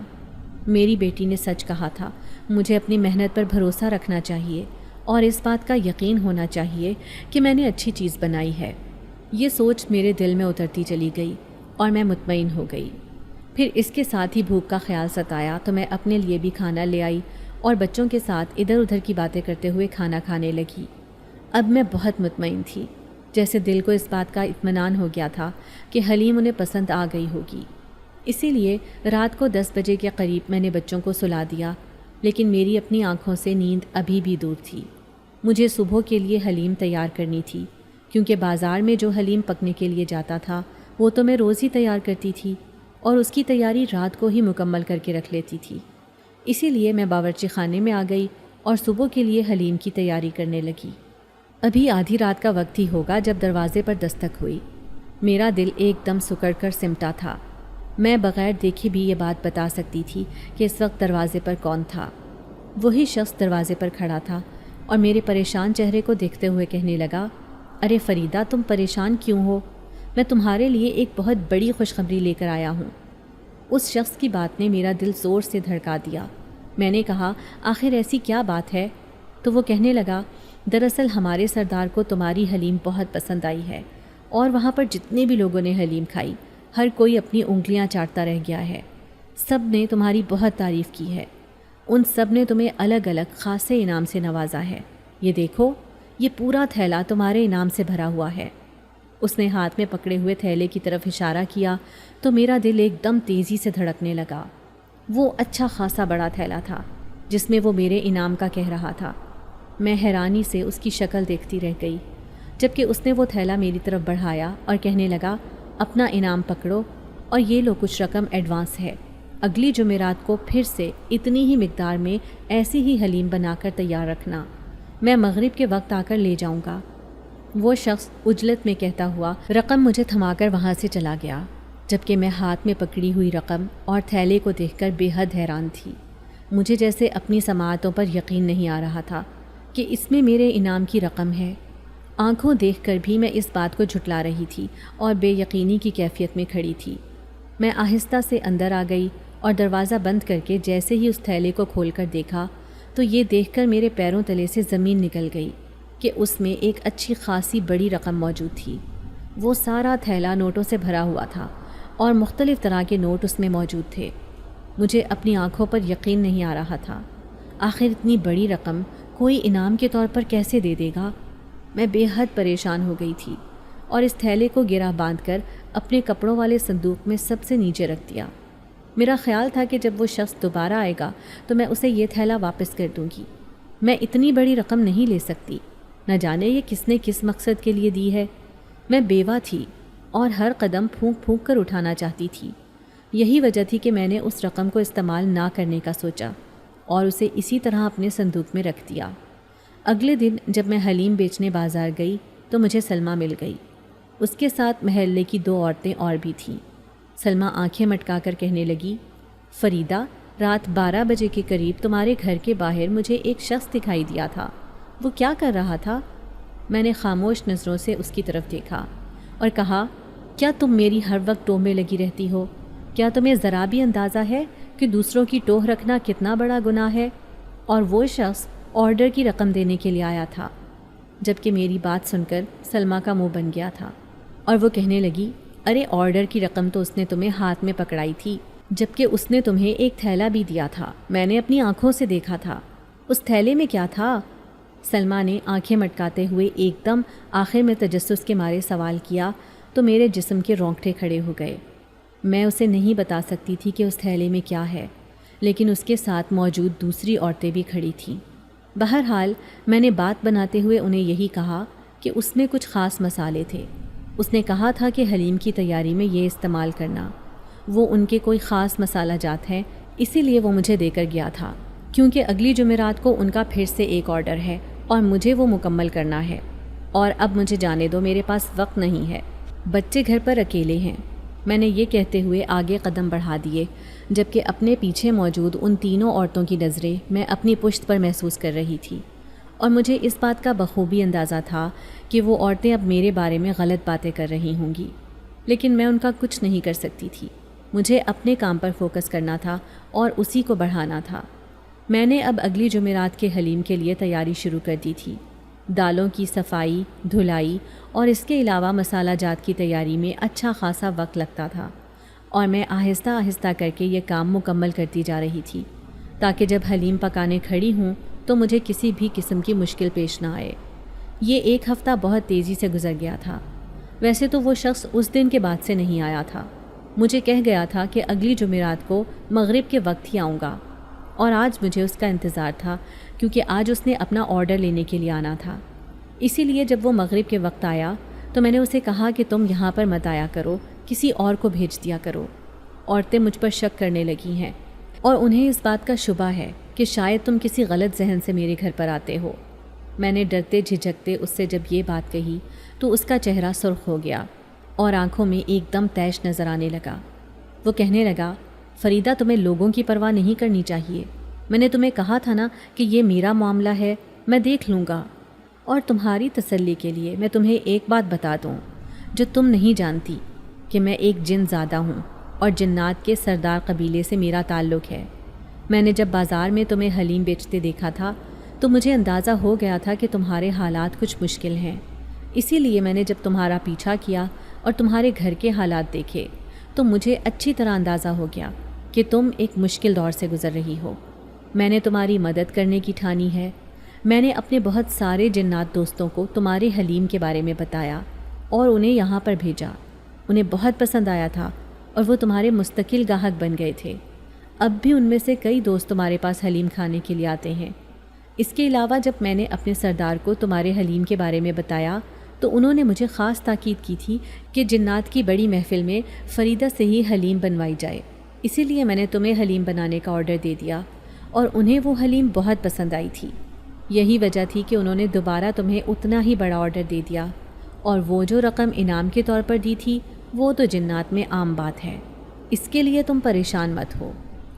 میری بیٹی نے سچ کہا تھا، مجھے اپنی محنت پر بھروسہ رکھنا چاہیے اور اس بات کا یقین ہونا چاہیے کہ میں نے اچھی چیز بنائی ہے۔ یہ سوچ میرے دل میں اترتی چلی گئی اور میں مطمئن ہو گئی۔ پھر اس کے ساتھ ہی بھوک کا خیال ستایا تو میں اپنے لیے بھی کھانا لے آئی اور بچوں کے ساتھ ادھر ادھر کی باتیں کرتے ہوئے کھانا کھانے لگی۔ اب میں بہت مطمئن تھی، جیسے دل کو اس بات کا اطمینان ہو گیا تھا کہ حلیم انہیں پسند آ گئی ہوگی۔ اسی لیے رات کو 10 بجے کے قریب میں نے بچوں کو سلا دیا، لیکن میری اپنی آنکھوں سے نیند ابھی بھی دور تھی۔ مجھے صبح کے لیے حلیم تیار کرنی تھی، کیونکہ بازار میں جو حلیم پکنے کے لیے جاتا تھا وہ تو میں روز ہی تیار کرتی تھی اور اس کی تیاری رات کو ہی مکمل کر کے رکھ لیتی تھی۔ اسی لیے میں باورچی خانے میں آ گئی اور صبح کے لیے حلیم کی تیاری کرنے لگی۔ ابھی آدھی رات کا وقت ہی ہوگا جب دروازے پر دستک ہوئی۔ میرا دل ایک دم سکڑ کر سمٹا تھا۔ میں بغیر دیکھے بھی یہ بات بتا سکتی تھی کہ اس وقت دروازے پر کون تھا۔ وہی شخص دروازے پر کھڑا تھا اور میرے پریشان چہرے کو دیکھتے ہوئے کہنے لگا، ارے فریدہ، تم پریشان کیوں ہو؟ میں تمہارے لیے ایک بہت بڑی خوشخبری لے کر آیا ہوں۔ اس شخص کی بات نے میرا دل زور سے دھڑکا دیا۔ میں نے کہا، آخر ایسی کیا بات ہے؟ تو وہ کہنے لگا، دراصل ہمارے سردار کو تمہاری حلیم بہت پسند آئی ہے اور وہاں پر جتنے بھی لوگوں نے حلیم کھائی ہر کوئی اپنی انگلیاں چاٹتا رہ گیا ہے۔ سب نے تمہاری بہت تعریف کی ہے، ان سب نے تمہیں الگ الگ خاصے انعام سے نوازا ہے۔ یہ دیکھو، یہ پورا تھیلا تمہارے انعام سے بھرا ہوا ہے۔ اس نے ہاتھ میں پکڑے ہوئے تھیلے کی طرف اشارہ کیا تو میرا دل ایک دم تیزی سے دھڑکنے لگا۔ وہ اچھا خاصا بڑا تھیلا تھا جس میں وہ میرے انعام کا کہہ رہا تھا۔ میں حیرانی سے اس کی شکل دیکھتی رہ گئی، جبکہ اس نے وہ تھیلا میری طرف بڑھایا اور کہنے لگا، اپنا انعام پکڑو اور یہ لو کچھ رقم ایڈوانس ہے، اگلی جمعرات کو پھر سے اتنی ہی مقدار میں ایسی ہی حلیم بنا کر تیار رکھنا، میں مغرب کے وقت آ کر لے جاؤں گا۔ وہ شخص عجلت میں کہتا ہوا رقم مجھے تھما کر وہاں سے چلا گیا، جبکہ میں ہاتھ میں پکڑی ہوئی رقم اور تھیلے کو دیکھ کر بے حد حیران تھی۔ مجھے جیسے اپنی سماعتوں پر یقین نہیں آ رہا تھا کہ اس میں میرے انعام کی رقم ہے۔ آنکھوں دیکھ کر بھی میں اس بات کو جھٹلا رہی تھی اور بے یقینی کی کیفیت میں کھڑی تھی۔ میں آہستہ سے اندر آ گئی اور دروازہ بند کر کے جیسے ہی اس تھیلے کو کھول کر دیکھا تو یہ دیکھ کر میرے پیروں تلے سے زمین نکل گئی کہ اس میں ایک اچھی خاصی بڑی رقم موجود تھی۔ وہ سارا تھیلا نوٹوں سے بھرا ہوا تھا اور مختلف طرح کے نوٹ اس میں موجود تھے۔ مجھے اپنی آنکھوں پر یقین نہیں آ رہا تھا، آخر اتنی بڑی رقم کوئی انعام کے طور پر کیسے دے دے گا؟ میں بے حد پریشان ہو گئی تھی اور اس تھیلے کو گرہ باندھ کر اپنے کپڑوں والے صندوق میں سب سے نیچے رکھ دیا۔ میرا خیال تھا کہ جب وہ شخص دوبارہ آئے گا تو میں اسے یہ تھیلا واپس کر دوں گی۔ میں اتنی بڑی رقم نہیں لے سکتی، نہ جانے یہ کس نے کس مقصد کے لیے دی ہے۔ میں بیوہ تھی اور ہر قدم پھونک پھونک کر اٹھانا چاہتی تھی۔ یہی وجہ تھی کہ میں نے اس رقم کو استعمال نہ کرنے کا سوچا اور اسے اسی طرح اپنے صندوق میں رکھ دیا۔ اگلے دن جب میں حلیم بیچنے بازار گئی تو مجھے سلمہ مل گئی۔ اس کے ساتھ محلے کی 2 عورتیں اور بھی تھیں۔ سلمہ آنکھیں مٹکا کر کہنے لگی، فریدہ، رات 12 بجے کے قریب تمہارے گھر کے باہر مجھے ایک شخص دکھائی دیا تھا، وہ کیا کر رہا تھا؟ میں نے خاموش نظروں سے اس کی طرف دیکھا اور کہا، کیا تم میری ہر وقت ٹو میں لگی رہتی ہو؟ کیا تمہیں ذرا بھی اندازہ ہے کہ کہ دوسروں کی ٹوہ رکھنا کتنا بڑا گناہ ہے، اور وہ شخص آرڈر کی رقم دینے کے لیے آیا تھا۔ جبکہ میری بات سن کر سلمیٰ کا منہ بن گیا تھا اور وہ کہنے لگی، ارے آرڈر کی رقم تو اس نے تمہیں ہاتھ میں پکڑائی تھی، جبکہ اس نے تمہیں ایک تھیلا بھی دیا تھا، میں نے اپنی آنکھوں سے دیکھا تھا۔ اس تھیلے میں کیا تھا؟ سلمیٰ نے آنکھیں مٹکاتے ہوئے ایک دم آخر میں تجسس کے مارے سوال کیا تو میرے جسم کے رونگٹے کھڑے ہو گئے۔ میں اسے نہیں بتا سکتی تھی کہ اس تھیلے میں کیا ہے، لیکن اس کے ساتھ موجود دوسری عورتیں بھی کھڑی تھیں۔ بہرحال میں نے بات بناتے ہوئے انہیں یہی کہا کہ اس میں کچھ خاص مسالے تھے۔ اس نے کہا تھا کہ حلیم کی تیاری میں یہ استعمال کرنا، وہ ان کے کوئی خاص مسالہ جات ہیں، اسی لیے وہ مجھے دے کر گیا تھا، کیونکہ اگلی جمعرات کو ان کا پھر سے ایک آرڈر ہے اور مجھے وہ مکمل کرنا ہے، اور اب مجھے جانے دو، میرے پاس وقت نہیں ہے، بچے گھر پر اکیلے ہیں۔ میں نے یہ کہتے ہوئے آگے قدم بڑھا دیے، جبکہ اپنے پیچھے موجود ان تینوں عورتوں کی نظریں میں اپنی پشت پر محسوس کر رہی تھی، اور مجھے اس بات کا بخوبی اندازہ تھا کہ وہ عورتیں اب میرے بارے میں غلط باتیں کر رہی ہوں گی، لیکن میں ان کا کچھ نہیں کر سکتی تھی۔ مجھے اپنے کام پر فوکس کرنا تھا اور اسی کو بڑھانا تھا۔ میں نے اب اگلی جمعرات کے حلیم کے لیے تیاری شروع کر دی تھی۔ دالوں کی صفائی، دھلائی اور اس کے علاوہ مسالہ جات کی تیاری میں اچھا خاصا وقت لگتا تھا، اور میں آہستہ آہستہ کر کے یہ کام مکمل کرتی جا رہی تھی تاکہ جب حلیم پکانے کھڑی ہوں تو مجھے کسی بھی قسم کی مشکل پیش نہ آئے۔ یہ ایک ہفتہ بہت تیزی سے گزر گیا تھا۔ ویسے تو وہ شخص اس دن کے بعد سے نہیں آیا تھا، مجھے کہہ گیا تھا کہ اگلی جمعرات کو مغرب کے وقت ہی آؤں گا، اور آج مجھے اس کا انتظار تھا کیونکہ آج اس نے اپنا آرڈر لینے کے لیے آنا تھا۔ اسی لیے جب وہ مغرب کے وقت آیا تو میں نے اسے کہا کہ تم یہاں پر مت آیا کرو، کسی اور کو بھیج دیا کرو۔ عورتیں مجھ پر شک کرنے لگی ہیں اور انہیں اس بات کا شبہ ہے کہ شاید تم کسی غلط ذہن سے میرے گھر پر آتے ہو۔ میں نے ڈرتے جھجکتے اس سے جب یہ بات کہی تو اس کا چہرہ سرخ ہو گیا اور آنکھوں میں ایک دم تیش نظر آنے لگا۔ وہ کہنے لگا، فریدہ تمہیں لوگوں کی پرواہ نہیں کرنی چاہیے، میں نے تمہیں کہا تھا نا کہ یہ میرا معاملہ ہے، میں دیکھ لوں گا۔ اور تمہاری تسلی کے لیے میں تمہیں ایک بات بتا دوں جو تم نہیں جانتی، کہ میں ایک جن زادہ ہوں اور جنات کے سردار قبیلے سے میرا تعلق ہے۔ میں نے جب بازار میں تمہیں حلیم بیچتے دیکھا تھا تو مجھے اندازہ ہو گیا تھا کہ تمہارے حالات کچھ مشکل ہیں، اسی لیے میں نے جب تمہارا پیچھا کیا اور تمہارے گھر کے حالات دیکھے تو مجھے اچھی طرح اندازہ ہو گیا کہ تم ایک مشکل دور سے گزر رہی ہو۔ میں نے تمہاری مدد کرنے کی ٹھانی ہے۔ میں نے اپنے بہت سارے جنات دوستوں کو تمہارے حلیم کے بارے میں بتایا اور انہیں یہاں پر بھیجا۔ انہیں بہت پسند آیا تھا اور وہ تمہارے مستقل گاہک بن گئے تھے۔ اب بھی ان میں سے کئی دوست تمہارے پاس حلیم کھانے کے لیے آتے ہیں۔ اس کے علاوہ جب میں نے اپنے سردار کو تمہارے حلیم کے بارے میں بتایا تو انہوں نے مجھے خاص تاکید کی تھی کہ جنات کی بڑی محفل میں فریدہ سے ہی حلیم بنوائی جائے، اسی لیے میں نے تمہیں حلیم بنانے کا آرڈر دے دیا اور انہیں وہ حلیم بہت پسند آئی تھی۔ یہی وجہ تھی کہ انہوں نے دوبارہ تمہیں اتنا ہی بڑا آرڈر دے دیا، اور وہ جو رقم انعام کے طور پر دی تھی وہ تو جنات میں عام بات ہے، اس کے لیے تم پریشان مت ہو۔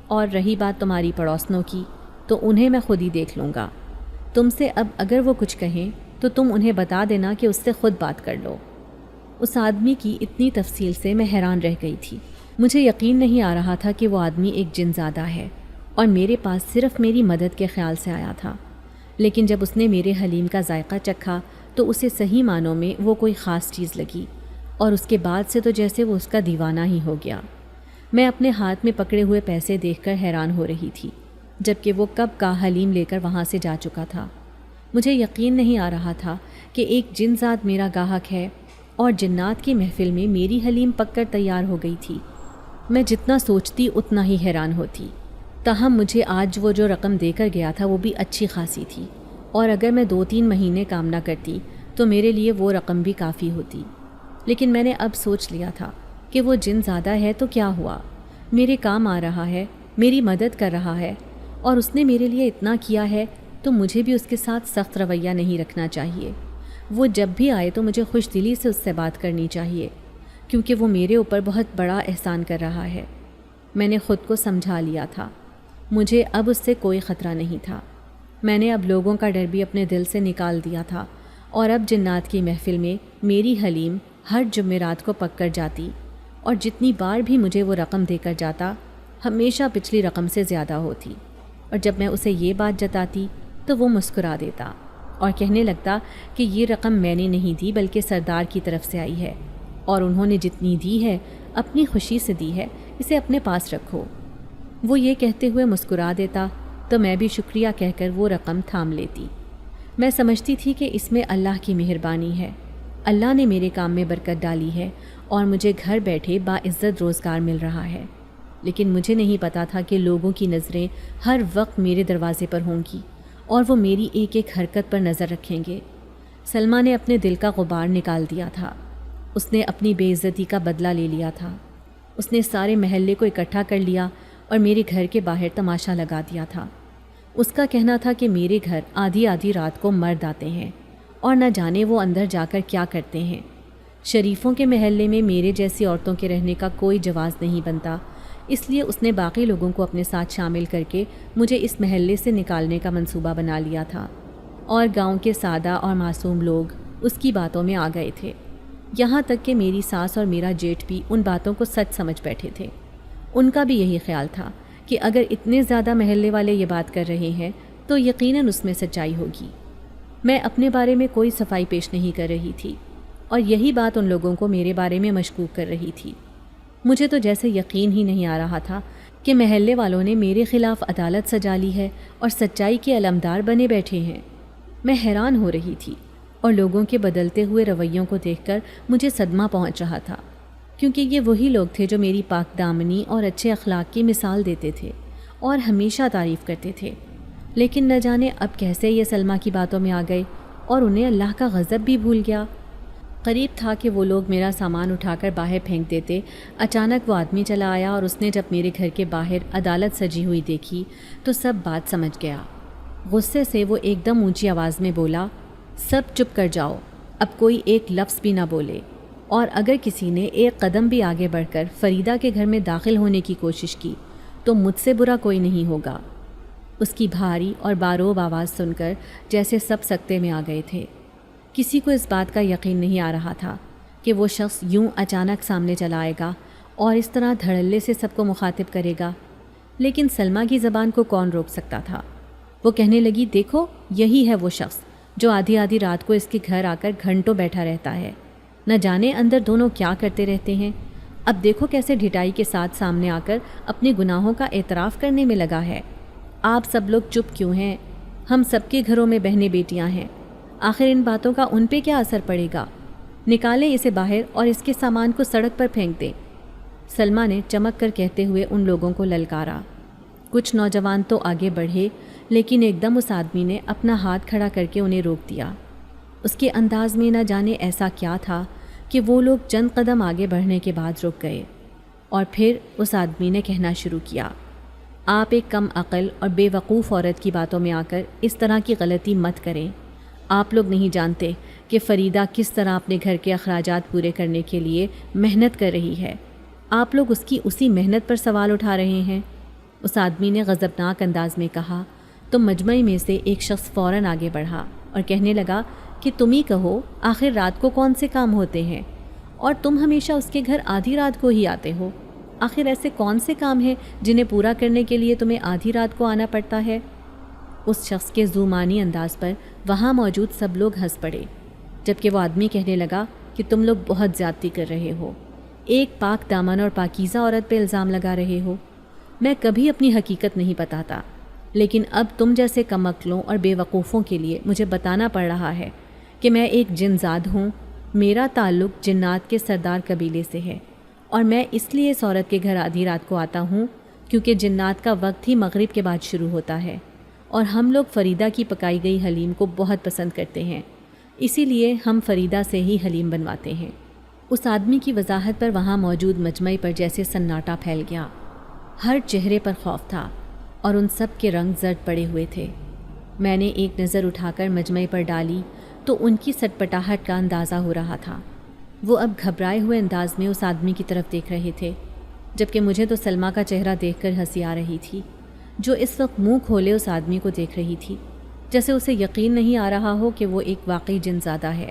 اور رہی بات تمہاری پڑوسنوں کی تو انہیں میں خود ہی دیکھ لوں گا۔ تم سے اب اگر وہ کچھ کہیں تو تم انہیں بتا دینا کہ اس سے خود بات کر لو۔ اس آدمی کی اتنی تفصیل سے میں حیران رہ گئی تھی۔ مجھے یقین نہیں آ رہا تھا کہ وہ آدمی ایک جن زادہ ہے اور میرے پاس صرف میری مدد کے خیال سے آیا تھا، لیکن جب اس نے میرے حلیم کا ذائقہ چکھا تو اسے صحیح معنوں میں وہ کوئی خاص چیز لگی، اور اس کے بعد سے تو جیسے وہ اس کا دیوانہ ہی ہو گیا۔ میں اپنے ہاتھ میں پکڑے ہوئے پیسے دیکھ کر حیران ہو رہی تھی، جبکہ وہ کب کا حلیم لے کر وہاں سے جا چکا تھا۔ مجھے یقین نہیں آ رہا تھا کہ ایک جن ذات میرا گاہک ہے اور جنات کی محفل میں میری حلیم پک کر تیار ہو گئی تھی۔ میں جتنا سوچتی اتنا ہی حیران ہوتی۔ تاہم مجھے آج وہ جو رقم دے کر گیا تھا وہ بھی اچھی خاصی تھی، اور اگر میں 2-3 مہینے کام نہ کرتی تو میرے لیے وہ رقم بھی کافی ہوتی۔ لیکن میں نے اب سوچ لیا تھا کہ وہ جن زادہ ہے تو کیا ہوا، میرے کام آ رہا ہے، میری مدد کر رہا ہے، اور اس نے میرے لیے اتنا کیا ہے تو مجھے بھی اس کے ساتھ سخت رویہ نہیں رکھنا چاہیے۔ وہ جب بھی آئے تو مجھے خوش دلی سے اس سے بات کرنی چاہیے، کیونکہ وہ میرے اوپر بہت بڑا احسان کر رہا ہے۔ میں نے خود کو سمجھا لیا تھا، مجھے اب اس سے کوئی خطرہ نہیں تھا۔ میں نے اب لوگوں کا ڈر بھی اپنے دل سے نکال دیا تھا، اور اب جنات کی محفل میں میری حلیم ہر جمعرات کو پک کر جاتی، اور جتنی بار بھی مجھے وہ رقم دے کر جاتا ہمیشہ پچھلی رقم سے زیادہ ہوتی، اور جب میں اسے یہ بات جتاتی تو وہ مسکرا دیتا اور کہنے لگتا کہ یہ رقم میں نے نہیں دی بلکہ سردار کی طرف سے آئی ہے، اور انہوں نے جتنی دی ہے اپنی خوشی سے دی ہے، اسے اپنے پاس رکھو۔ وہ یہ کہتے ہوئے مسکرا دیتا تو میں بھی شکریہ کہہ کر وہ رقم تھام لیتی۔ میں سمجھتی تھی کہ اس میں اللہ کی مہربانی ہے، اللہ نے میرے کام میں برکت ڈالی ہے اور مجھے گھر بیٹھے باعزت روزگار مل رہا ہے، لیکن مجھے نہیں پتا تھا کہ لوگوں کی نظریں ہر وقت میرے دروازے پر ہوں گی اور وہ میری ایک ایک حرکت پر نظر رکھیں گے۔ سلمیٰ نے اپنے دل کا غبار نکال دیا تھا، اس نے اپنی بے عزتی کا بدلہ لے لیا تھا، اس نے سارے محلے کو اکٹھا کر لیا اور میرے گھر کے باہر تماشا لگا دیا تھا۔ اس کا کہنا تھا کہ میرے گھر آدھی آدھی رات کو مرد آتے ہیں اور نہ جانے وہ اندر جا کر کیا کرتے ہیں۔ شریفوں کے محلے میں میرے جیسی عورتوں کے رہنے کا کوئی جواز نہیں بنتا، اس لیے اس نے باقی لوگوں کو اپنے ساتھ شامل کر کے مجھے اس محلے سے نکالنے کا منصوبہ بنا لیا تھا، اور گاؤں کے سادہ اور معصوم لوگ اس کی باتوں میں آ گئے تھے، یہاں تک کہ میری ساس اور میرا جیٹھ بھی ان باتوں کو سچ سمجھ بیٹھے تھے۔ ان کا بھی یہی خیال تھا کہ اگر اتنے زیادہ محلے والے یہ بات کر رہے ہیں تو یقیناً اس میں سچائی ہوگی۔ میں اپنے بارے میں کوئی صفائی پیش نہیں کر رہی تھی، اور یہی بات ان لوگوں کو میرے بارے میں مشکوک کر رہی تھی۔ مجھے تو جیسے یقین ہی نہیں آ رہا تھا کہ محلے والوں نے میرے خلاف عدالت سجا لی ہے اور سچائی کے علمدار بنے بیٹھے ہیں۔ میں حیران ہو رہی تھی، اور لوگوں کے بدلتے ہوئے رویوں کو دیکھ کر مجھے صدمہ پہنچ رہا تھا، کیونکہ یہ وہی لوگ تھے جو میری پاک دامنی اور اچھے اخلاق کی مثال دیتے تھے اور ہمیشہ تعریف کرتے تھے، لیکن نہ جانے اب کیسے یہ سلمیٰ کی باتوں میں آ گئے اور انہیں اللہ کا غضب بھی بھول گیا۔ قریب تھا کہ وہ لوگ میرا سامان اٹھا کر باہر پھینک دیتے، اچانک وہ آدمی چلا آیا اور اس نے جب میرے گھر کے باہر عدالت سجی ہوئی دیکھی تو سب بات سمجھ گیا۔ غصے سے وہ ایک دم اونچی آواز میں بولا، سب چپ کر جاؤ، اب کوئی ایک لفظ بھی نہ بولے، اور اگر کسی نے ایک قدم بھی آگے بڑھ کر فریدہ کے گھر میں داخل ہونے کی کوشش کی تو مجھ سے برا کوئی نہیں ہوگا۔ اس کی بھاری اور باروب آواز سن کر جیسے سب سکتے میں آ گئے تھے۔ کسی کو اس بات کا یقین نہیں آ رہا تھا کہ وہ شخص یوں اچانک سامنے چلا آئے گا اور اس طرح دھڑلے سے سب کو مخاطب کرے گا، لیکن سلمیٰ کی زبان کو کون روک سکتا تھا؟ وہ کہنے لگی، دیکھو یہی ہے وہ شخص جو آدھی آدھی رات کو اس کے گھر آ کر گھنٹوں بیٹھا رہتا ہے، نہ جانے اندر دونوں کیا کرتے رہتے ہیں۔ اب دیکھو کیسے ڈھٹائی کے ساتھ سامنے آ کر اپنے گناہوں کا اعتراف کرنے میں لگا ہے۔ آپ سب لوگ چپ کیوں ہیں؟ ہم سب کے گھروں میں بہنیں بیٹیاں ہیں، آخر ان باتوں کا ان پہ کیا اثر پڑے گا؟ نکالیں اسے باہر اور اس کے سامان کو سڑک پر پھینک دیں۔ سلمیٰ نے چمک کر کہتے ہوئے ان لوگوں کو للکارا۔ کچھ نوجوان تو آگے بڑھے، لیکن ایک دم اس آدمی نے اپنا ہاتھ کھڑا کر کے انہیں روک دیا۔ اس کے انداز میں نہ جانے ایسا کیا تھا کہ وہ لوگ چند قدم آگے بڑھنے کے بعد رک گئے، اور پھر اس آدمی نے کہنا شروع کیا، آپ ایک کم عقل اور بے وقوف عورت کی باتوں میں آ کر اس طرح کی غلطی مت کریں۔ آپ لوگ نہیں جانتے کہ فریدہ کس طرح اپنے گھر کے اخراجات پورے کرنے کے لیے محنت کر رہی ہے، آپ لوگ اس کی اسی محنت پر سوال اٹھا رہے ہیں۔ اس آدمی نے غضبناک انداز میں کہا تو مجمع میں سے ایک شخص فوراً آگے بڑھا اور کہنے لگا کہ تم ہی کہو، آخر رات کو کون سے کام ہوتے ہیں، اور تم ہمیشہ اس کے گھر آدھی رات کو ہی آتے ہو، آخر ایسے کون سے کام ہیں جنہیں پورا کرنے کے لیے تمہیں آدھی رات کو آنا پڑتا ہے؟ اس شخص کے ذومانی انداز پر وہاں موجود سب لوگ ہنس پڑے، جبکہ وہ آدمی کہنے لگا کہ تم لوگ بہت زیادتی کر رہے ہو، ایک پاک دامن اور پاکیزہ عورت پہ الزام لگا رہے ہو۔ میں کبھی اپنی حقیقت نہیں بتاتا، لیکن اب تم جیسے کم عقلوں اور بے وقوفوں کے لیے مجھے بتانا پڑ رہا ہے کہ میں ایک جنزاد ہوں، میرا تعلق جنات کے سردار قبیلے سے ہے، اور میں اس لیے اس عورت کے گھر آدھی رات کو آتا ہوں کیونکہ جنات کا وقت ہی مغرب کے بعد شروع ہوتا ہے، اور ہم لوگ فریدہ کی پکائی گئی حلیم کو بہت پسند کرتے ہیں، اسی لیے ہم فریدہ سے ہی حلیم بنواتے ہیں۔ اس آدمی کی وضاحت پر وہاں موجود مجمع پر جیسے سناٹا پھیل گیا، ہر چہرے پر خوف تھا اور ان سب کے رنگ زرد پڑے ہوئے تھے۔ میں نے ایک نظر اٹھا کر مجمع پر ڈالی تو ان کی سٹپٹاہٹ کا اندازہ ہو رہا تھا۔ وہ اب گھبرائے ہوئے انداز میں اس آدمی کی طرف دیکھ رہے تھے، جبکہ مجھے تو سلمیٰ کا چہرہ دیکھ کر ہنسی آ رہی تھی، جو اس وقت منہ کھولے اس آدمی کو دیکھ رہی تھی، جیسے اسے یقین نہیں آ رہا ہو کہ وہ ایک واقعی جنزادہ ہے۔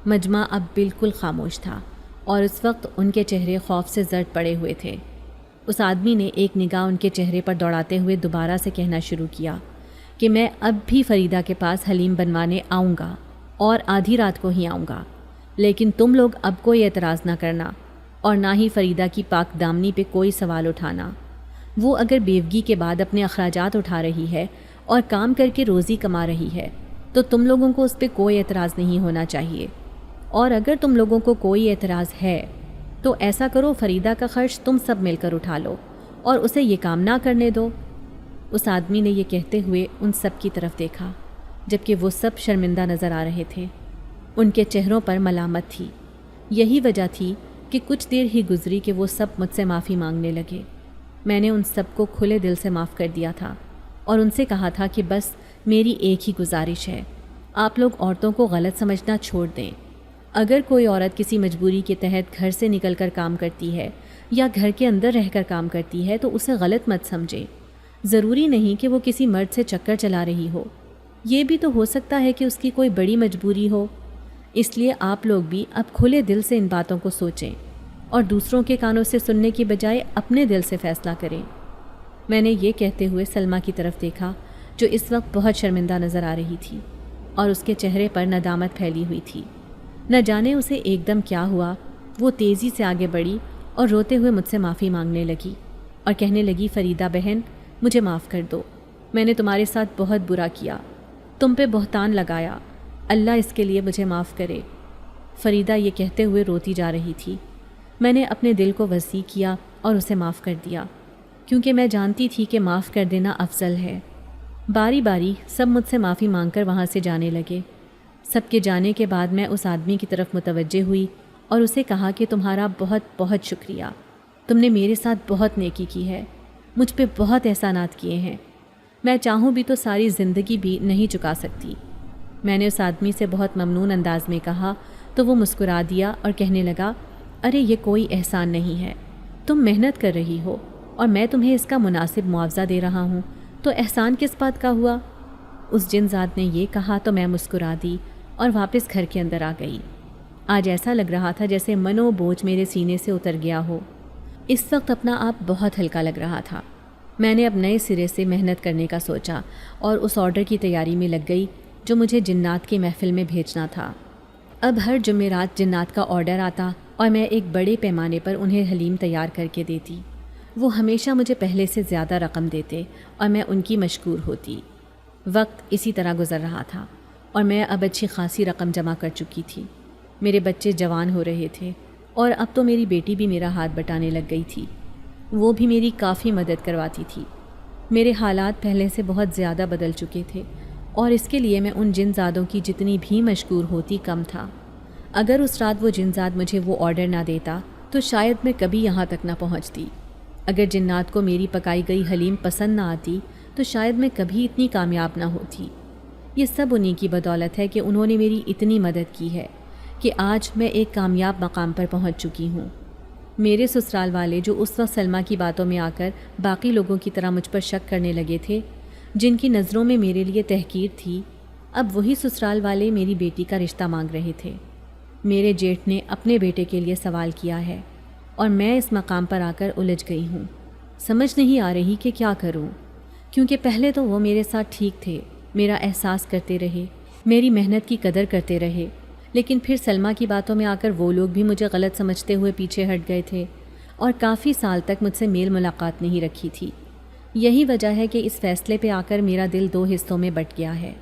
مجمع اب بالکل خاموش تھا اور اس وقت ان کے چہرے خوف سے زرد پڑے ہوئے تھے۔ اس آدمی نے ایک نگاہ ان کے چہرے پر دوڑاتے ہوئے دوبارہ سے کہنا شروع کیا کہ میں اب بھی فریدہ کے پاس حلیم بنوانے آؤں گا اور آدھی رات کو ہی آؤں گا، لیکن تم لوگ اب کوئی اعتراض نہ کرنا اور نہ ہی فریدہ کی پاک دامنی پہ کوئی سوال اٹھانا۔ وہ اگر بیوگی کے بعد اپنے اخراجات اٹھا رہی ہے اور کام کر کے روزی کما رہی ہے تو تم لوگوں کو اس پہ کوئی اعتراض نہیں ہونا چاہیے، اور اگر تم لوگوں کو کوئی اعتراض ہے تو ایسا کرو فریدہ کا خرچ تم سب مل کر اٹھا لو اور اسے یہ کام نہ کرنے دو۔ اس آدمی نے یہ کہتے ہوئے ان سب کی طرف دیکھا جبکہ وہ سب شرمندہ نظر آ رہے تھے۔ ان کے چہروں پر ملامت تھی۔ یہی وجہ تھی کہ کچھ دیر ہی گزری کہ وہ سب مجھ سے معافی مانگنے لگے۔ میں نے ان سب کو کھلے دل سے معاف کر دیا تھا اور ان سے کہا تھا کہ بس میری ایک ہی گزارش ہے، آپ لوگ عورتوں کو غلط سمجھنا چھوڑ دیں۔ اگر کوئی عورت کسی مجبوری کے تحت گھر سے نکل کر کام کرتی ہے یا گھر کے اندر رہ کر کام کرتی ہے تو اسے غلط مت سمجھے۔ ضروری نہیں کہ وہ کسی مرد سے چکر چلا رہی ہو، یہ بھی تو ہو سکتا ہے کہ اس کی کوئی بڑی مجبوری ہو۔ اس لیے آپ لوگ بھی اب کھلے دل سے ان باتوں کو سوچیں اور دوسروں کے کانوں سے سننے کی بجائے اپنے دل سے فیصلہ کریں۔ میں نے یہ کہتے ہوئے سلمیٰ کی طرف دیکھا جو اس وقت بہت شرمندہ نظر آ رہی تھی اور اس کے چہرے پر ندامت پھیلی ہوئی تھی۔ نہ جانے اسے ایک دم کیا ہوا، وہ تیزی سے آگے بڑھی اور روتے ہوئے مجھ سے معافی مانگنے لگی اور کہنے لگی، فریدہ بہن مجھے معاف کر دو، میں نے تمہارے ساتھ بہت برا کیا، تم پہ بہتان لگایا، اللہ اس کے لیے مجھے معاف کرے۔ فریدہ یہ کہتے ہوئے روتی جا رہی تھی۔ میں نے اپنے دل کو وسیع کیا اور اسے معاف کر دیا کیونکہ میں جانتی تھی کہ معاف کر دینا افضل ہے۔ باری باری سب مجھ سے معافی مانگ کر وہاں سے جانے لگے۔ سب کے جانے کے بعد میں اس آدمی کی طرف متوجہ ہوئی اور اسے کہا کہ تمہارا بہت بہت شکریہ، تم نے میرے ساتھ بہت نیکی کی ہے، مجھ پہ بہت احسانات کیے ہیں، میں چاہوں بھی تو ساری زندگی بھی نہیں چکا سکتی۔ میں نے اس آدمی سے بہت ممنون انداز میں کہا تو وہ مسکرا دیا اور کہنے لگا، ارے یہ کوئی احسان نہیں ہے، تم محنت کر رہی ہو اور میں تمہیں اس کا مناسب معاوضہ دے رہا ہوں، تو احسان کس بات کا ہوا؟ اس جن ذات نے یہ کہا تو میں مسکرا دی اور واپس گھر کے اندر آ گئی۔ آج ایسا لگ رہا تھا جیسے منو بوجھ میرے سینے سے اتر گیا ہو۔ اس وقت اپنا آپ بہت ہلکا لگ رہا تھا۔ میں نے اب نئے سرے سے محنت کرنے کا سوچا اور اس آرڈر کی تیاری میں لگ گئی جو مجھے جنات کی محفل میں بھیجنا تھا۔ اب ہر جمعرات جنات کا آرڈر آتا اور میں ایک بڑے پیمانے پر انہیں حلیم تیار کر کے دیتی۔ وہ ہمیشہ مجھے پہلے سے زیادہ رقم دیتے اور میں ان کی مشکور ہوتی۔ وقت اسی طرح گزر رہا تھا اور میں اب اچھی خاصی رقم جمع کر چکی تھی۔ میرے بچے جوان ہو رہے تھے اور اب تو میری بیٹی بھی میرا ہاتھ بٹانے لگ گئی تھی۔ وہ بھی میری کافی مدد کرواتی تھی۔ میرے حالات پہلے سے بہت زیادہ بدل چکے تھے اور اس کے لیے میں ان جن زادوں کی جتنی بھی مشکور ہوتی کم تھا۔ اگر اس رات وہ جن زاد مجھے وہ آرڈر نہ دیتا تو شاید میں کبھی یہاں تک نہ پہنچتی۔ اگر جنات کو میری پکائی گئی حلیم پسند نہ آتی تو شاید میں کبھی اتنی کامیاب نہ ہوتی۔ یہ سب انہی کی بدولت ہے کہ انہوں نے میری اتنی مدد کی ہے کہ آج میں ایک کامیاب مقام پر پہنچ چکی ہوں۔ میرے سسرال والے جو اس وقت سلمیٰ کی باتوں میں آ کر باقی لوگوں کی طرح مجھ پر شک کرنے لگے تھے، جن کی نظروں میں میرے لیے تحقیر تھی، اب وہی سسرال والے میری بیٹی کا رشتہ مانگ رہے تھے۔ میرے جیٹھ نے اپنے بیٹے کے لیے سوال کیا ہے اور میں اس مقام پر آ کر الجھ گئی ہوں۔ سمجھ نہیں آ رہی کہ کیا کروں، کیونکہ پہلے تو وہ میرے ساتھ ٹھیک تھے، میرا احساس کرتے رہے، میری محنت کی قدر کرتے رہے، لیکن پھر سلمیٰ کی باتوں میں آ کر وہ لوگ بھی مجھے غلط سمجھتے ہوئے پیچھے ہٹ گئے تھے اور کافی سال تک مجھ سے میل ملاقات نہیں رکھی تھی۔ یہی وجہ ہے کہ اس فیصلے پہ آ کر میرا دل دو حصوں میں بٹ گیا ہے۔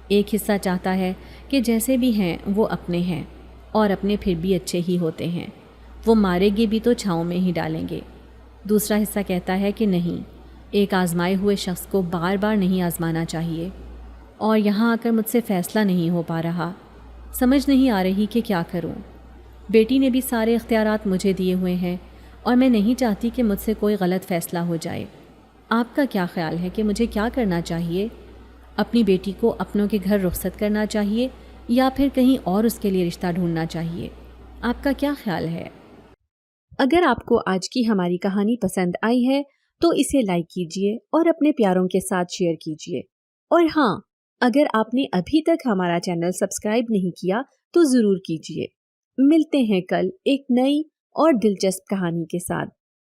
ایک حصہ چاہتا ہے کہ جیسے بھی ہیں وہ اپنے ہیں اور اپنے پھر بھی اچھے ہی ہوتے ہیں، وہ مارے گے بھی تو چھاؤں میں ہی ڈالیں گے۔ دوسرا حصہ کہتا ہے کہ نہیں، ایک آزمائے ہوئے شخص کو بار بار نہیں آزمانا چاہیے، اور یہاں آ کر مجھ سے فیصلہ نہیں ہو پا رہا۔ سمجھ نہیں آ رہی کہ کیا کروں۔ بیٹی نے بھی سارے اختیارات مجھے دیے ہوئے ہیں اور میں نہیں چاہتی کہ مجھ سے کوئی غلط فیصلہ ہو جائے۔ آپ کا کیا خیال ہے کہ مجھے کیا کرنا چاہیے؟ اپنی بیٹی کو اپنوں کے گھر رخصت کرنا چاہیے یا پھر کہیں اور اس کے لیے رشتہ ڈھونڈنا چاہیے؟ آپ کا کیا خیال ہے؟ اگر آپ کو آج کی ہماری کہانی پسند آئی ہے تو اسے لائک کیجیے اور اپنے پیاروں کے ساتھ شیئر کیجیے، اور ہاں، اگر آپ نے ابھی تک ہمارا چینل سبسکرائب نہیں کیا تو ضرور کیجیے۔ ملتے ہیں کل ایک نئی اور دلچسپ کہانی کے ساتھ۔